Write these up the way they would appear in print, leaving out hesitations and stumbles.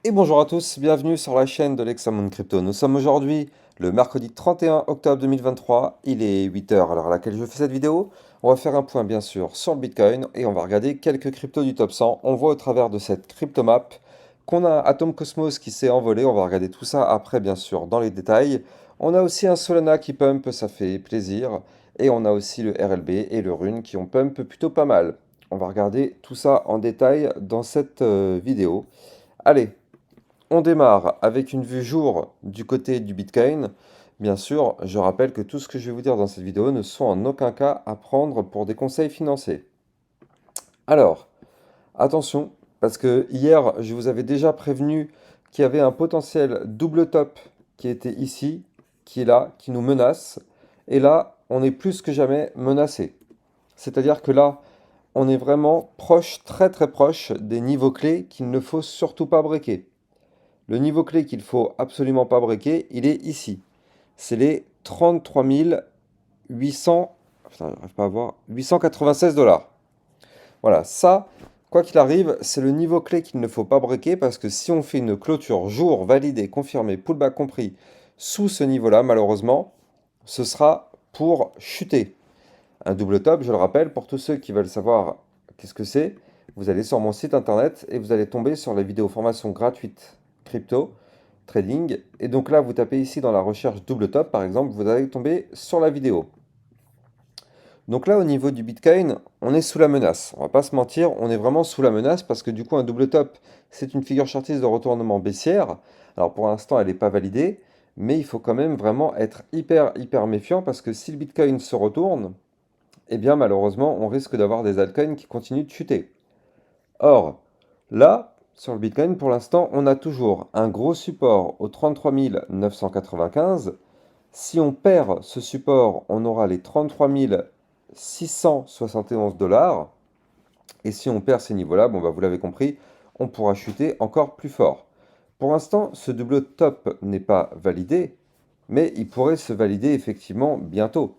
Et bonjour à tous, bienvenue sur la chaîne de l'Hexamone Crypto. Nous sommes aujourd'hui le mercredi 31 octobre 2023, il est 8 heures à l'heure à laquelle je fais cette vidéo. On va faire un point bien sûr sur le Bitcoin et on va regarder quelques cryptos du top 100. On voit au travers de cette cryptomap qu'on a Atom Cosmos qui s'est envolé, on va regarder tout ça après bien sûr dans les détails. On a aussi un Solana qui pump, ça fait plaisir. Et on a aussi le RLB et le Rune qui ont pump plutôt pas mal. On va regarder tout ça en détail dans cette vidéo. Allez, on démarre avec une vue jour du côté du Bitcoin. Bien sûr, je rappelle que tout ce que je vais vous dire dans cette vidéo ne sont en aucun cas à prendre pour des conseils financiers. Alors, attention, parce que hier, je vous avais déjà prévenu qu'il y avait un potentiel double top qui était ici, qui est là, qui nous menace. Et là, on est plus que jamais menacé. C'est-à-dire que là, on est vraiment proche, très très proche des niveaux clés qu'il ne faut surtout pas breaker. Le niveau clé qu'il faut absolument pas breaker, il est ici. C'est les 33 800, putain, j'arrive pas à voir, 896 dollars. Voilà, ça, quoi qu'il arrive, c'est le niveau clé qu'il ne faut pas breaker parce que si on fait une clôture jour validée, confirmée, pullback compris, sous ce niveau-là, malheureusement, ce sera pour chuter. Un double top, je le rappelle, pour tous ceux qui veulent savoir qu'est-ce que c'est, vous allez sur mon site internet et vous allez tomber sur la vidéo formation gratuite crypto trading. Et donc là, vous tapez ici dans la recherche double top, par exemple, vous allez tomber sur la vidéo. Donc là, au niveau du Bitcoin, on est sous la menace. On va pas se mentir, on est vraiment sous la menace parce que du coup, un double top, c'est une figure chartiste de retournement baissière. Alors pour l'instant, elle n'est pas validée, mais il faut quand même vraiment être hyper méfiant parce que si le Bitcoin se retourne, eh bien malheureusement, on risque d'avoir des altcoins qui continuent de chuter. Or, là, sur le Bitcoin, pour l'instant, on a toujours un gros support au 33 995. Si on perd ce support, on aura les 33 671 dollars. Et si on perd ces niveaux-là, bon, bah, vous l'avez compris, on pourra chuter encore plus fort. Pour l'instant, ce double top n'est pas validé, mais il pourrait se valider effectivement bientôt.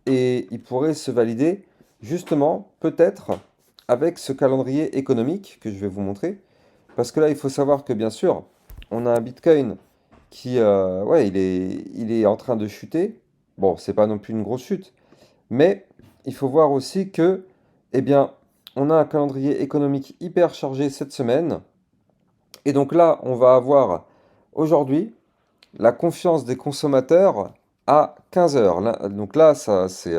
Et il pourrait se valider justement peut-être avec ce calendrier économique que je vais vous montrer. Parce que là, il faut savoir que bien sûr, on a un Bitcoin qui, ouais, il est en train de chuter. Bon, c'est pas non plus une grosse chute, mais il faut voir aussi que, eh bien, on a un calendrier économique hyper chargé cette semaine. Et donc là, on va avoir aujourd'hui la confiance des consommateurs à 15 heures. Donc là, ça, c'est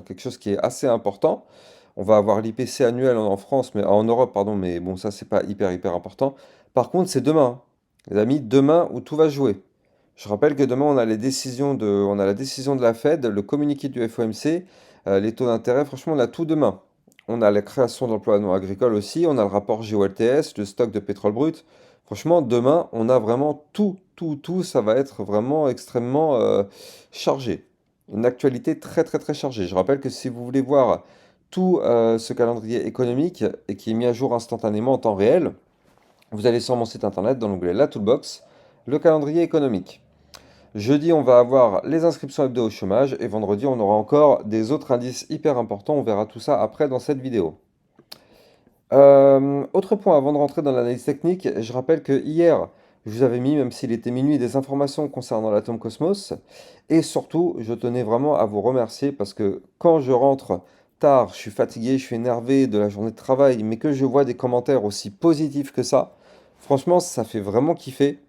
quelque chose qui est assez important. On va avoir l'IPC annuel en France, mais en Europe, pardon, mais bon, ça, c'est pas hyper important. Par contre, c'est demain, les amis, demain où tout va jouer. Je rappelle que demain, on a la décision de la Fed, le communiqué du FOMC, les taux d'intérêt. Franchement, on a tout demain. On a la création d'emplois non agricoles aussi, on a le rapport GOLTS, le stock de pétrole brut. Franchement, demain, on a vraiment tout. Ça va être vraiment extrêmement chargé. Une actualité très chargée. Je rappelle que si vous voulez voir tout ce calendrier économique et qui est mis à jour instantanément en temps réel, vous allez sur mon site internet dans l'onglet La Toolbox, le calendrier économique. Jeudi, on va avoir les inscriptions hebdo au chômage et vendredi, on aura encore des autres indices hyper importants. On verra tout ça après dans cette vidéo. Autre point avant de rentrer dans l'analyse technique, je rappelle que hier, je vous avais mis, même s'il était minuit, des informations concernant l'atome Cosmos. Et surtout, je tenais vraiment à vous remercier parce que quand je rentre tard, je suis fatigué, je suis énervé de la journée de travail, mais que je vois des commentaires aussi positifs que ça, franchement, ça fait vraiment kiffer.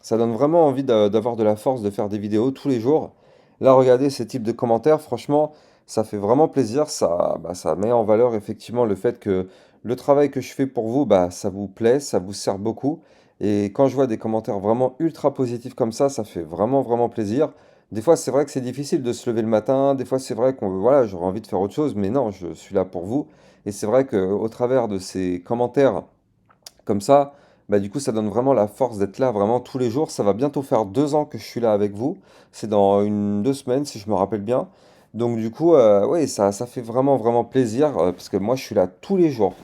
Ça donne vraiment envie d'avoir de la force de faire des vidéos tous les jours. Là, regardez ces types de commentaires, franchement, ça fait vraiment plaisir. Ça met en valeur effectivement le fait que le travail que je fais pour vous, bah, ça vous plaît, ça vous sert beaucoup. Et quand je vois des commentaires vraiment ultra positifs comme ça fait vraiment plaisir. Des fois, c'est vrai que c'est difficile de se lever le matin. Des fois, c'est vrai qu'on voilà, j'aurais envie de faire autre chose, mais non, je suis là pour vous. Et c'est vrai qu'au travers de ces commentaires comme ça, bah, du coup, ça donne vraiment la force d'être là vraiment tous les jours. Ça va bientôt faire 2 ans que je suis là avec vous. C'est dans 2 semaines, si je me rappelle bien. Donc du coup, ouais, ça fait vraiment plaisir parce que moi, je suis là tous les jours,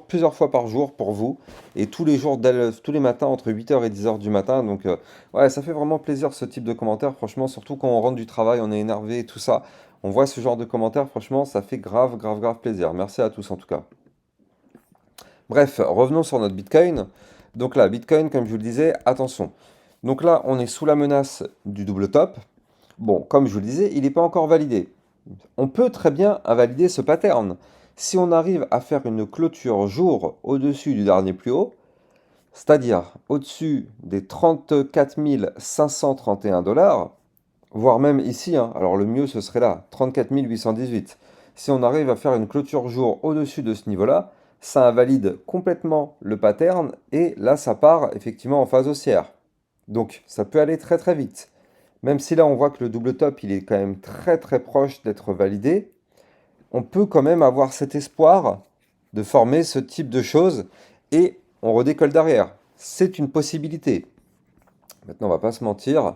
plusieurs fois par jour pour vous, et tous les jours, tous les matins entre 8 heures et 10 heures du matin. Donc ouais, ça fait vraiment plaisir ce type de commentaires, franchement, surtout quand on rentre du travail, on est énervé et tout ça. On voit ce genre de commentaires, franchement, ça fait grave plaisir. Merci à tous en tout cas. Bref, revenons sur notre Bitcoin. Donc là, Bitcoin, comme je vous le disais, attention. Donc là, on est sous la menace du double top. Bon, comme je vous le disais, il n'est pas encore validé. On peut très bien invalider ce pattern. Si on arrive à faire une clôture jour au-dessus du dernier plus haut, c'est-à-dire au-dessus des 34 531 $, voire même ici, hein, alors le mieux ce serait là, 34 818. Si on arrive à faire une clôture jour au-dessus de ce niveau-là, ça invalide complètement le pattern et là ça part effectivement en phase haussière. Donc ça peut aller très très vite. Même si là on voit que le double top il est quand même très très proche d'être validé, on peut quand même avoir cet espoir de former ce type de choses et on redécolle derrière. C'est une possibilité. Maintenant, on va pas se mentir,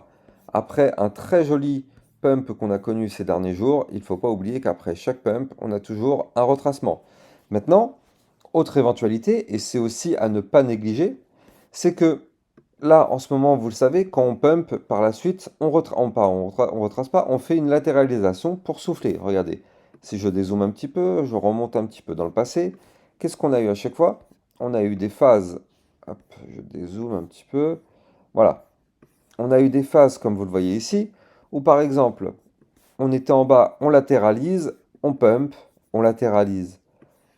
après un très joli pump qu'on a connu ces derniers jours, il ne faut pas oublier qu'après chaque pump, on a toujours un retracement. Maintenant, autre éventualité, et c'est aussi à ne pas négliger, c'est que là, en ce moment, vous le savez, quand on pump, par la suite, on retrace pas, on fait une latéralisation pour souffler. Regardez, si je dézoome un petit peu, je remonte un petit peu dans le passé, qu'est-ce qu'on a eu à chaque fois? On a eu des phases, hop, je dézoome un petit peu, voilà. On a eu des phases, comme vous le voyez ici, où par exemple, on était en bas, on latéralise, on latéralise,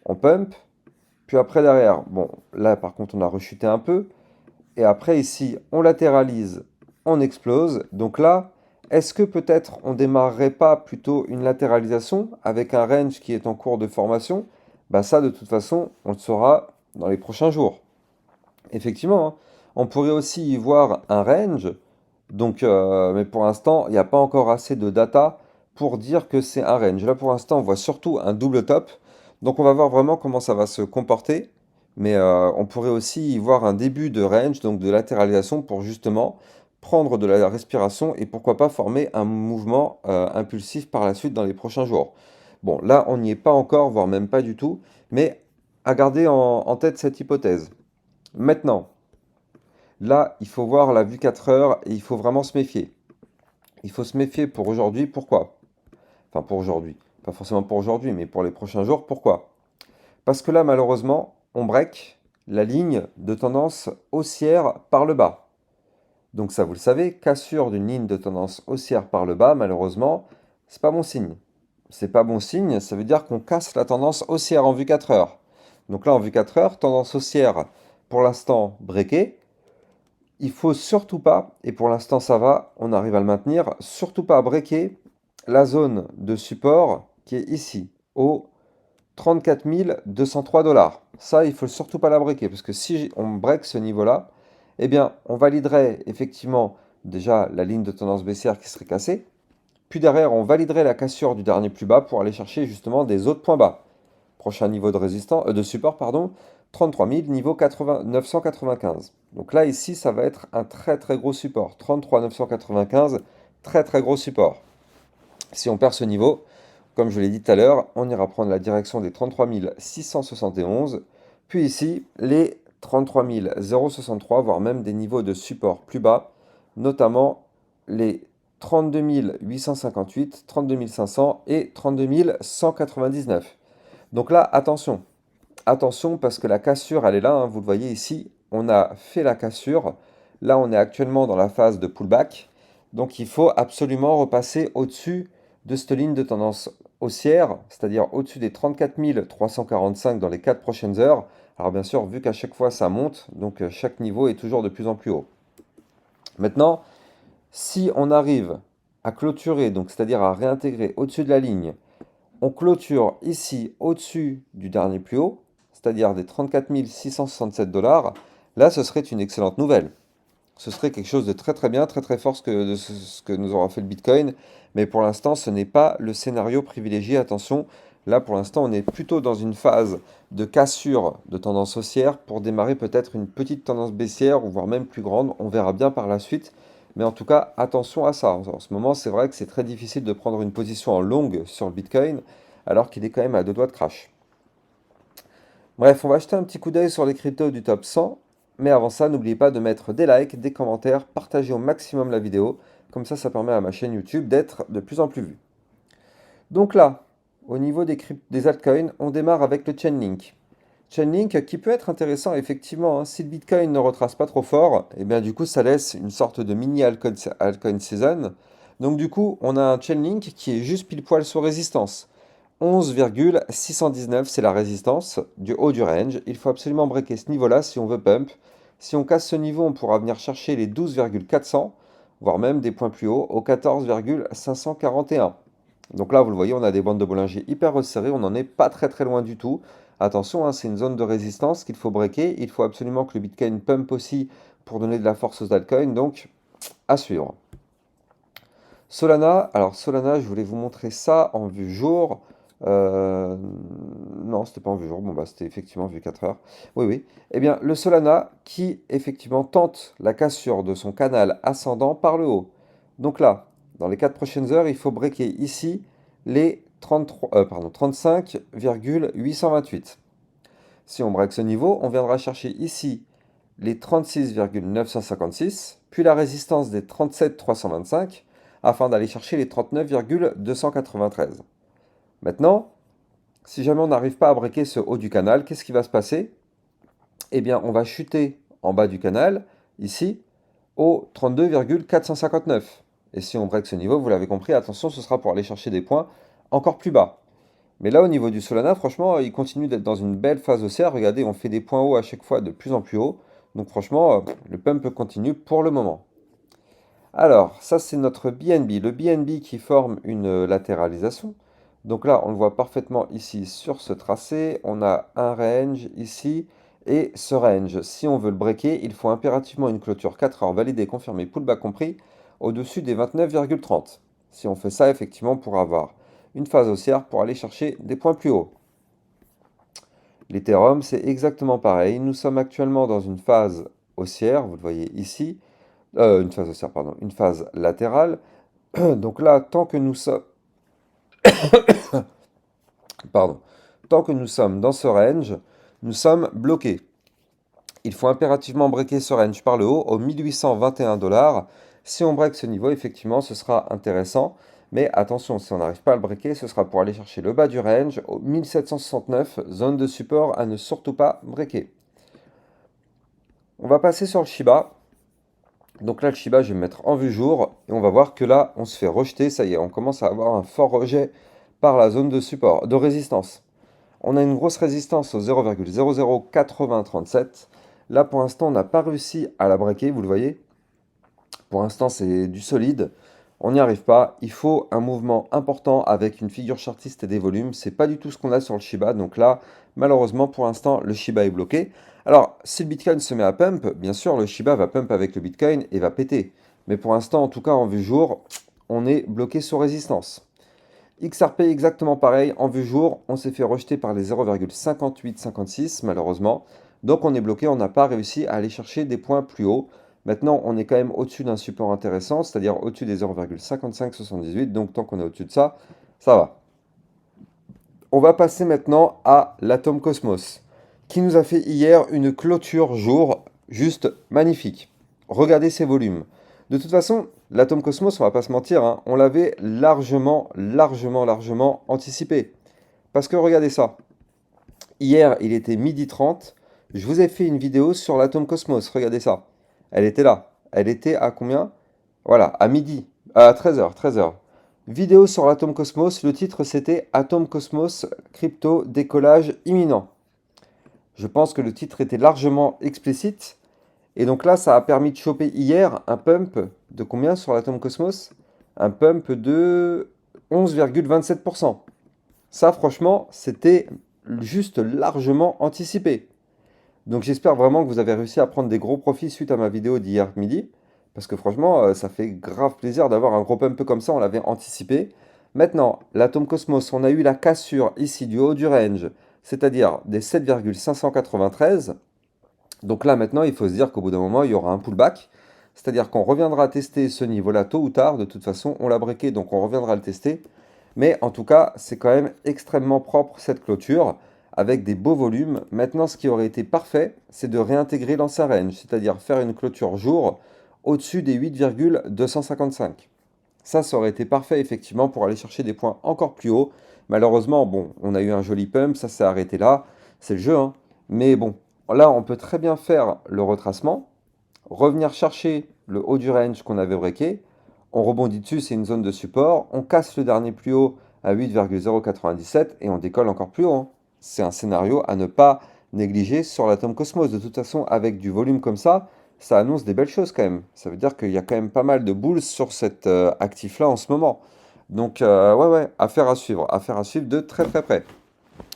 on pump, puis après derrière, bon, là par contre on a rechuté un peu, et après ici, on latéralise, on explose. Donc là, est-ce que peut-être on démarrerait pas plutôt une latéralisation avec un range qui est en cours de formation? Bah ça, de toute façon, on le saura dans les prochains jours. Effectivement, hein, on pourrait aussi y voir un range. Donc, mais pour l'instant, il n'y a pas encore assez de data pour dire que c'est un range. Là, pour l'instant, on voit surtout un double top. Donc, on va voir vraiment comment ça va se comporter. Mais on pourrait aussi y voir un début de range, donc de latéralisation, pour justement prendre de la respiration et pourquoi pas former un mouvement impulsif par la suite dans les prochains jours. Bon, là, on n'y est pas encore, voire même pas du tout. Mais à garder en tête cette hypothèse. Maintenant, là, il faut voir la vue 4 heures et il faut vraiment se méfier. Il faut se méfier pour aujourd'hui. Pourquoi? Enfin, pour aujourd'hui. Pas forcément pour aujourd'hui, mais pour les prochains jours. Pourquoi? Parce que là, malheureusement, on break la ligne de tendance haussière par le bas. Donc ça, vous le savez, cassure d'une ligne de tendance haussière par le bas, malheureusement, c'est pas bon signe. C'est pas bon signe, ça veut dire qu'on casse la tendance haussière en vue 4 heures. Donc là, en vue 4 heures, tendance haussière, pour l'instant, breakée. Il faut surtout pas, et pour l'instant ça va, on arrive à le maintenir, surtout pas breaker la zone de support qui est ici, au 34 203 $. Ça, il faut surtout pas la breaker, parce que si on break ce niveau-là, eh bien, on validerait effectivement déjà la ligne de tendance baissière qui serait cassée, puis derrière, on validerait la cassure du dernier plus bas pour aller chercher justement des autres points bas. Prochain niveau de résistance, de support, pardon, 33 000, niveau 995. Donc là, ici, ça va être un très très gros support. 33 995, très très gros support. Si on perd ce niveau, comme je l'ai dit tout à l'heure, on ira prendre la direction des 33 671, puis ici, les 33 063, voire même des niveaux de support plus bas, notamment les 32 858, 32 500 et 32 199. Donc là, attention. Attention parce que la cassure, elle est là, hein, vous le voyez ici. On a fait la cassure. Là, on est actuellement dans la phase de pullback. Donc il faut absolument repasser au-dessus de cette ligne de tendance haussière, c'est-à-dire au-dessus des 34 345 dans les 4 prochaines heures. Alors bien sûr, vu qu'à chaque fois ça monte, donc chaque niveau est toujours de plus en plus haut. Maintenant, si on arrive à clôturer, donc c'est-à-dire à réintégrer au-dessus de la ligne, on clôture ici au-dessus du dernier plus haut, c'est-à-dire des 34 667 $. Là, ce serait une excellente nouvelle. Ce serait quelque chose de très très bien, très très fort ce que nous aura fait le Bitcoin. Mais pour l'instant, ce n'est pas le scénario privilégié. Attention, là pour l'instant, on est plutôt dans une phase de cassure de tendance haussière pour démarrer peut-être une petite tendance baissière ou voire même plus grande. On verra bien par la suite. Mais en tout cas, attention à ça. En ce moment, c'est vrai que c'est très difficile de prendre une position en longue sur le Bitcoin alors qu'il est quand même à deux doigts de crash. Bref, on va jeter un petit coup d'œil sur les cryptos du top 100. Mais avant ça, n'oubliez pas de mettre des likes, des commentaires, partager au maximum la vidéo. Comme ça permet à ma chaîne YouTube d'être de plus en plus vue. Donc là, au niveau des altcoins, on démarre avec le Chainlink. Chainlink qui peut être intéressant effectivement, hein. Si le Bitcoin ne retrace pas trop fort, et bien du coup ça laisse une sorte de mini altcoin season. Donc du coup on a un Chainlink qui est juste pile poil sous résistance. 11,619 c'est la résistance du haut du range. Il faut absolument breaker ce niveau-là si on veut pump. Si on casse ce niveau, on pourra venir chercher les 12,400, voire même des points plus hauts au 14,541. Donc là, vous le voyez, on a des bandes de Bollinger hyper resserrées, on n'en est pas très très loin du tout. Attention, hein, c'est une zone de résistance qu'il faut breaker. Il faut absolument que le Bitcoin pump aussi pour donner de la force aux altcoins, donc à suivre. Solana, alors Solana, je voulais vous montrer ça en vue jour. Euh, non, c'était pas en vue jour, bon bah c'était effectivement vue 4 heures. Oui, oui. Eh bien, le Solana qui effectivement tente la cassure de son canal ascendant par le haut. Donc là, dans les 4 prochaines heures, il faut breaker ici les 35,828. Si on break ce niveau, on viendra chercher ici les 36,956, puis la résistance des 37,325, afin d'aller chercher les 39,293. Maintenant, si jamais on n'arrive pas à breaker ce haut du canal, qu'est-ce qui va se passer? Eh bien, on va chuter en bas du canal, ici, au 32,459. Et si on break ce niveau, vous l'avez compris, attention, ce sera pour aller chercher des points encore plus bas. Mais là, au niveau du Solana, franchement, il continue d'être dans une belle phase haussière. Regardez, on fait des points hauts à chaque fois de plus en plus haut. Donc franchement, le pump continue pour le moment. Alors, ça c'est notre BNB. Le BNB qui forme une latéralisation. Donc là, on le voit parfaitement ici sur ce tracé. On a un range ici et ce range. Si on veut le breaker, il faut impérativement une clôture 4 heures validée, confirmée, pullback compris, au-dessus des 29,30. Si on fait ça, effectivement, pour avoir une phase haussière pour aller chercher des points plus hauts. L'Ethereum, c'est exactement pareil. Nous sommes actuellement dans une phase haussière, vous le voyez ici. Une phase haussière, pardon, une phase latérale. Donc là, pardon, tant que nous sommes dans ce range, nous sommes bloqués. Il faut impérativement breaker ce range par le haut au 1821 $. Si on break ce niveau, effectivement, ce sera intéressant. Mais attention, si on n'arrive pas à le breaker, ce sera pour aller chercher le bas du range au 1769, zone de support à ne surtout pas breaker. On va passer sur le Shiba. Donc là, le Shiba, je vais me mettre en vue jour et on va voir que là, on se fait rejeter. Ça y est, on commence à avoir un fort rejet par la zone de support, de résistance. On a une grosse résistance au 0,008037. Là, pour l'instant, on n'a pas réussi à la breaker, vous le voyez. Pour l'instant, c'est du solide. On n'y arrive pas. Il faut un mouvement important avec une figure chartiste et des volumes. C'est pas du tout ce qu'on a sur le Shiba. Donc là, malheureusement, pour l'instant, le Shiba est bloqué. Alors, si le Bitcoin se met à pump, bien sûr, le Shiba va pump avec le Bitcoin et va péter. Mais pour l'instant, en tout cas, en vue jour, on est bloqué sur résistance. XRP exactement pareil, en vue jour, on s'est fait rejeter par les 0,5856 malheureusement. Donc on est bloqué, on n'a pas réussi à aller chercher des points plus hauts. Maintenant, on est quand même au-dessus d'un support intéressant, c'est-à-dire au-dessus des 0,5578. Donc tant qu'on est au-dessus de ça, ça va. On va passer maintenant à l'Atom Cosmos, qui nous a fait hier une clôture jour juste magnifique. Regardez ces volumes. De toute façon, l'Atom Cosmos, on va pas se mentir, hein, on l'avait largement anticipé. Parce que regardez ça. Hier, il était 12h30. Je vous ai fait une vidéo sur l'Atom Cosmos. Regardez ça. Elle était là. Elle était à combien? Voilà, à midi. À 13h. Vidéo sur l'Atom Cosmos. Le titre, c'était Atom Cosmos, crypto, décollage imminent. Je pense que le titre était largement explicite. Et donc là, ça a permis de choper hier un pump de combien sur l'Atom Cosmos? Un pump de 11,27%. Ça, franchement, c'était juste largement anticipé. Donc j'espère vraiment que vous avez réussi à prendre des gros profits suite à ma vidéo d'hier midi. Parce que franchement, ça fait grave plaisir d'avoir un gros pump comme ça, on l'avait anticipé. Maintenant, l'Atom Cosmos, on a eu la cassure ici du haut du range, c'est-à-dire des 7,593. Donc là, maintenant, il faut se dire qu'au bout d'un moment, il y aura un pullback. C'est-à-dire qu'on reviendra tester ce niveau-là tôt ou tard. De toute façon, on l'a breaké, donc on reviendra le tester. Mais en tout cas, c'est quand même extrêmement propre cette clôture, avec des beaux volumes. Maintenant, ce qui aurait été parfait, c'est de réintégrer l'ancien range, c'est-à-dire faire une clôture jour au-dessus des 8,255. Ça aurait été parfait effectivement pour aller chercher des points encore plus hauts. Malheureusement, bon, on a eu un joli pump, ça s'est arrêté là. C'est le jeu, hein. Mais bon, là, on peut très bien faire le retracement, revenir chercher le haut du range qu'on avait breaké, on rebondit dessus, c'est une zone de support, on casse le dernier plus haut à 8,097 et on décolle encore plus haut, hein. C'est un scénario à ne pas négliger sur l'Atom Cosmos. De toute façon, avec du volume comme ça annonce des belles choses quand même. Ça veut dire qu'il y a quand même pas mal de bulles sur cet actif-là en ce moment. Donc, ouais, ouais, affaire à suivre de très très près.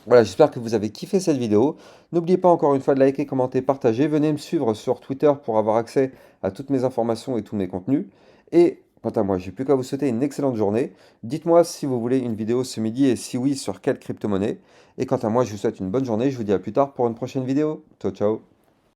Voilà, j'espère que vous avez kiffé cette vidéo. N'oubliez pas encore une fois de liker, commenter, partager. Venez me suivre sur Twitter pour avoir accès à toutes mes informations et tous mes contenus. Et quant à moi, j'ai plus qu'à vous souhaiter une excellente journée. Dites-moi si vous voulez une vidéo ce midi et si oui, sur quelle crypto-monnaie. Et quant à moi, je vous souhaite une bonne journée. Je vous dis à plus tard pour une prochaine vidéo. Ciao, ciao.